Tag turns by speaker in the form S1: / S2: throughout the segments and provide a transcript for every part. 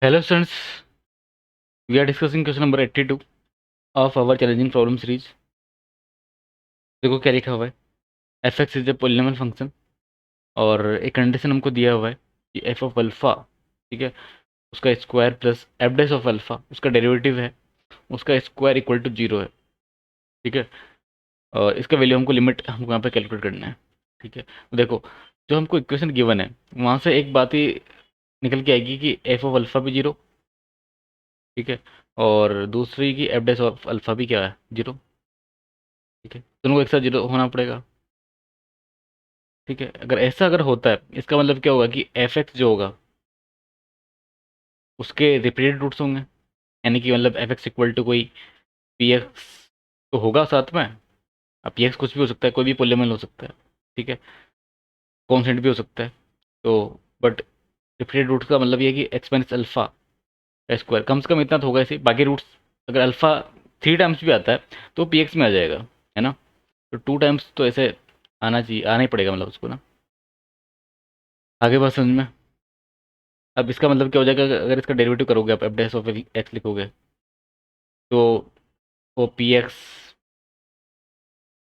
S1: Hello students, we are discussing question number 82 of our challenging problem series. देखो क्या लिखा हुआ है, F x is a polynomial function और एक कंडीशन हमको दिया हुआ है कि एफ ऑफ अल्फ़ा, ठीक है, उसका square plus F dash of alpha उसका डेरिवेटिव है, उसका स्क्वायर इक्वल टू 0 है, ठीक है। और इसका वैल्यू हमको लिमिट हमको यहाँ पे कैलकुलेट करना है, ठीक है। देखो, जो हमको इक्वेशन गिवन है वहाँ से एक बात ही निकल के आएगी कि एफ ऑफ अल्फ़ा भी 0, ठीक है, और दूसरी की एफ डैश ऑफ अल्फ़ा भी क्या है 0, ठीक है। दोनों को एक साथ 0 होना पड़ेगा, ठीक है। अगर होता है इसका मतलब क्या होगा कि एफ एक्स जो होगा उसके रिपीटेड रूट्स होंगे, यानी कि मतलब एफ एक्स इक्वल टू कोई पी एक्स तो होगा साथ में। अब पी एक्स कुछ भी हो सकता है, कोई भी पोलिनोमियल हो सकता है, ठीक है, कॉन्स्टेंट भी हो सकता है। तो बट रिपीटेड रूट्स का मतलब ये है कि एक्स माइनस अल्फा का स्क्वायर कम से कम इतना तो होगा। ऐसे बाकी रूट्स अगर अल्फा 3 टाइम्स भी आता है तो पी एक्स में आ जाएगा, है ना। तो 2 टाइम्स तो ऐसे आना चाहिए, आना ही पड़ेगा मतलब उसको ना। आगे बात समझ में। अब इसका मतलब क्या हो जाएगा, अगर इसका डेरिवेटिव करोगे आप एफ डैश ऑफ एक्स लिखोगे तो वो P x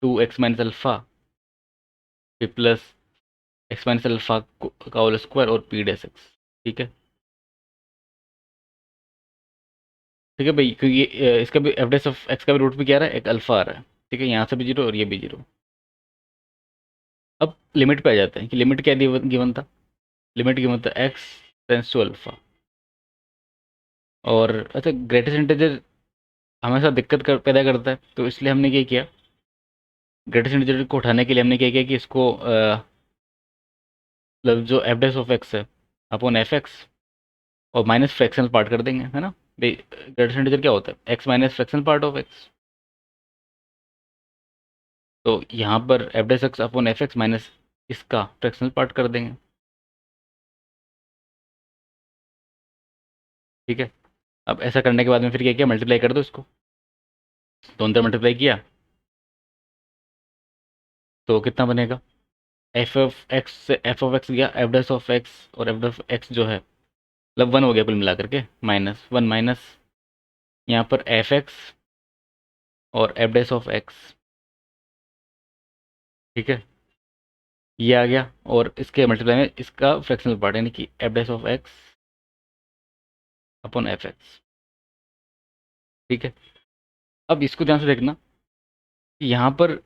S1: 2 x minus alpha फिर प्लस एक्स माइनस अल्फ़ा का होल स्क्वायर और पी डैश एक्स, ठीक है। ठीक है भाई, क्योंकि इसका भी एफ डैश ऑफ एक्स का भी रूट भी क्या आ रहा है, एक अल्फ़ा आ रहा है, ठीक है। यहाँ से भी 0 और ये भी 0। अब लिमिट पे आ जाते हैं कि लिमिट क्या गिवन था। लिमिट गिवन था एक्स टेंस टू अल्फ़ा। और अच्छा, ग्रेटेस्ट इंटीजर हमेशा दिक्कत पैदा करता है, तो इसलिए हमने क्या किया, ग्रेटेस्ट इंटीजर को उठाने के लिए हमने क्या किया कि इसको मतलब जो एफ डैश ऑफ एक्स है अपॉन एफ एक्स और माइनस फ्रैक्शनल पार्ट कर देंगे, है ना। ग्रेटेस्ट इंटीजर क्या होता है, x minus fractional part of x. तो यहाँ पर F dash x upon F x minus इसका फ्रैक्शनल पार्ट कर देंगे, ठीक है। अब ऐसा करने के बाद में फिर क्या किया, मल्टीप्लाई कर दो इसको, दोनों तरफ मल्टीप्लाई किया तो कितना बनेगा, एफ ऑफ एक्स से एफ ऑफ एक्स गया एफ डैश ऑफ एक्स, और एफ डैश ऑफ एक्स जो है मतलब 1 हो गया कुल मिला करके, माइनस 1 माइनस यहाँ पर एफ एक्स और एफ डैश ऑफ एक्स, ठीक है। ये आ गया और इसके मल्टीप्लाई में इसका फ्रैक्शनल पार्ट यानी कि F dash of x upon F x, ठीक है। अब इसको ध्यान से देखना कि यहाँ पर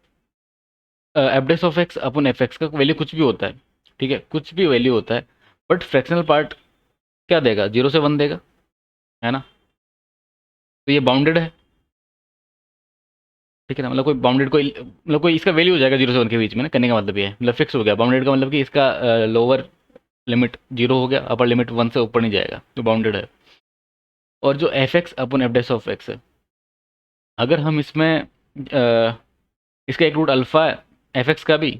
S1: F dash of x upon F x का वैल्यू कुछ भी होता है, ठीक है, कुछ भी वैल्यू होता है, बट फ्रैक्शनल पार्ट क्या देगा, 0 से 1 देगा, है ना। तो ये बाउंडेड है, ठीक है ना, मतलब कोई बाउंडेड कोई मतलब कोई इसका वैल्यू हो जाएगा 0 से 1 के बीच में ना, करने का मतलब ये है, मतलब फिक्स हो गया। बाउंडेड का मतलब कि इसका लोअर लिमिट 0 हो गया, अपर लिमिट 1 से ऊपर नहीं जाएगा, तो बाउंडेड है। और जो F x upon F dash of x है, अगर हम इसमें इसका एक रूट अल्फ़ा है एफ एक्स का भी,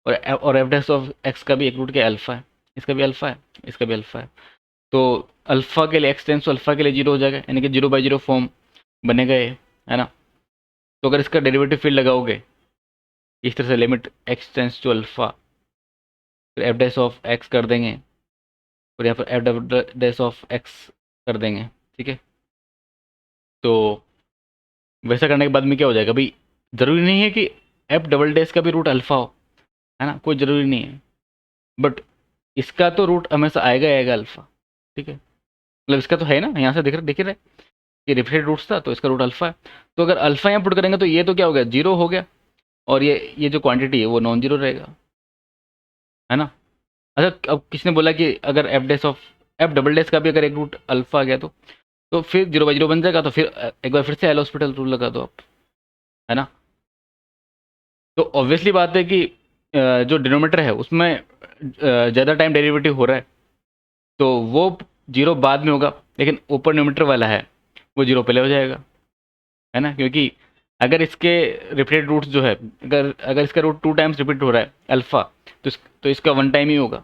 S1: और एफ डैश ऑफ एक्स का भी एक रूट क्या अल्फ़ा है, इसका भी अल्फ़ा है, इसका भी अल्फ़ा है। तो अल्फ़ा के लिए एक्स टेंस टू अल्फ़ा के लिए 0 हो जाएगा, यानी कि 0/0 फॉर्म बनेगा ये, है ना। तो अगर इसका डेरिवेटिव फिर लगाओगे इस तरह से, limit x tends to alpha फिर एफ डैश ऑफ एक्स कर देंगे और यहाँ पर एफ डैश ऑफ एक्स कर देंगे, ठीक है। तो वैसा करने के बाद में क्या हो जाएगा भाई, ज़रूरी नहीं है कि एफ डबल डैश का भी रूट अल्फ़ा हो, है ना, कोई ज़रूरी नहीं है, बट इसका तो रूट हमेशा आएगा ही आएगा अल्फ़ा, ठीक है। मतलब इसका तो है ना, यहाँ से दिख रहा है ये रिपीटेड रूट्स था तो इसका रूट अल्फ़ा है। तो अगर अल्फ़ा यहाँ पुट करेंगे तो ये तो क्या हो गया, 0 हो गया, और ये जो क्वांटिटी है वो नॉन जीरो रहेगा, है ना। अच्छा, अब किसने बोला कि अगर F dash of F double dash का भी अगर एक रूट अल्फ़ा आ गया तो फिर 0/0 बन जाएगा, तो फिर एक बार फिर से एल हॉस्पिटल रूल लगा दो आप, है ना। तो ऑब्वियसली बात है कि जो डिनोमीटर है उसमें ज़्यादा टाइम डेरिवेटिव हो रहा है, तो वो 0 बाद में होगा, लेकिन ऊपर डिनोमीटर वाला है वो 0 पहले हो जाएगा, है ना। क्योंकि अगर इसके रिपीटेड रूट्स जो है, अगर अगर इसका रूट 2 टाइम्स रिपीट हो रहा है अल्फ़ा, तो इसका 1 टाइम ही होगा,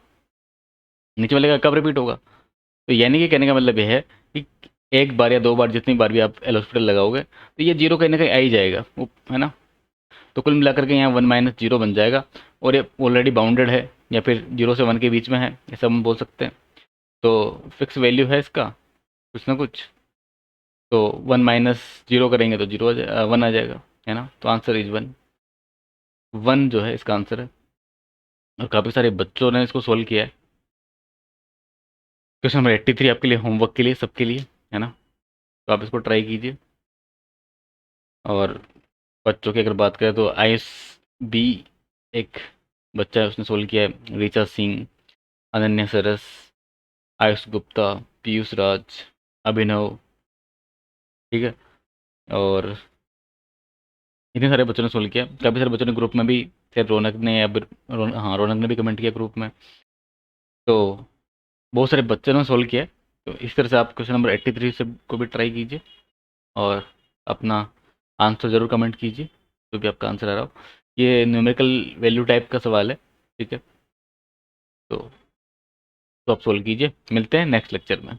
S1: नीचे वाले का कब रिपीट होगा। तो यानी कि कहने का मतलब ये है कि एक बार या 2 बार जितनी बार भी आप एल हॉस्पिटल लगाओगे तो ये 0 कहीं ना कहीं आ ही जाएगा, है ना। तो कुल मिलाकर के यहाँ 1 - 0 बन जाएगा, और ये ऑलरेडी बाउंडेड है या फिर 0 से 1 के बीच में है, ऐसा हम बोल सकते हैं। तो फिक्स वैल्यू है इसका, कुछ ना कुछ। तो 1 - 0 करेंगे तो 1 आ जाएगा, है ना। तो आंसर इज 1। 1 जो है इसका आंसर है। और काफ़ी सारे बच्चों ने इसको सोल्व किया है। क्वेश्चन नंबर 83 आपके लिए, होमवर्क के लिए, सबके लिए, है ना। तो आप इसको ट्राई कीजिए। और बच्चों की अगर बात करें तो आयुष बी एक बच्चा है, उसने सोल्व किया है। ऋचा सिंह, अनन्या सरस, आयुष गुप्ता, पीयूष राज, अभिनव, ठीक है। और इतने सारे बच्चों ने सोल्व किया। काफ़ी सारे बच्चों ने ग्रुप में भी, शायद रौनक ने या हाँ रौनक ने भी कमेंट किया ग्रुप में। तो बहुत सारे बच्चों ने सोल्व किया है। तो इस तरह से आप क्वेश्चन नंबर 83 से को भी ट्राई कीजिए और अपना आंसर ज़रूर कमेंट कीजिए, जो भी आपका आंसर आ रहा हो। ये न्यूमेरिकल वैल्यू टाइप का सवाल है, ठीक है। तो आप सोल्व कीजिए। मिलते हैं नेक्स्ट लेक्चर में।